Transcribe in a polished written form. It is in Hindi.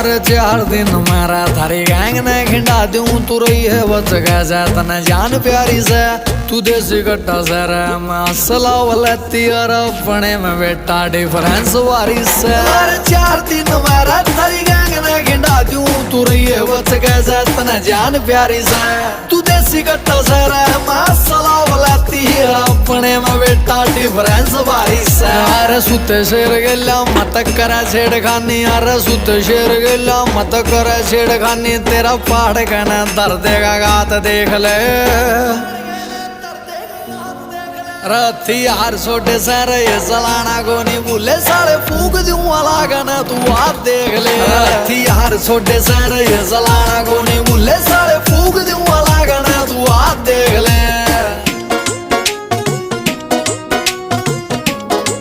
अरे 4 दिन मारा थारी गैंग ने खिंडा दूं तू रही है बच गया तने जान प्यारी से तू देसी कट्टा सर मसला वलती और अपने में बेटा डिफरेंस वारी से। अरे 4 दिन मारा थारी गैंग ने खिंडा दूं तू रही है बच गया तने जान प्यारी से तू देसी कट्टा सर मसला वलती अपने में बेटा डिफरेंस वारी से। अरे सुते शेर गेला मत करा छेड़खानी अरे सुते शेर गेला मत करे छेड़खानी तेरा पहाड़ कहना दर्द देगा गात देख ले रथी हार छोटे सर ये चलाना को नहीं भूले साले फूक दूं लागना तू आप देख ले रथी हार छोटे सर ये चलाना को नहीं भूले साले फूक दूं लागना तू आप देख ले।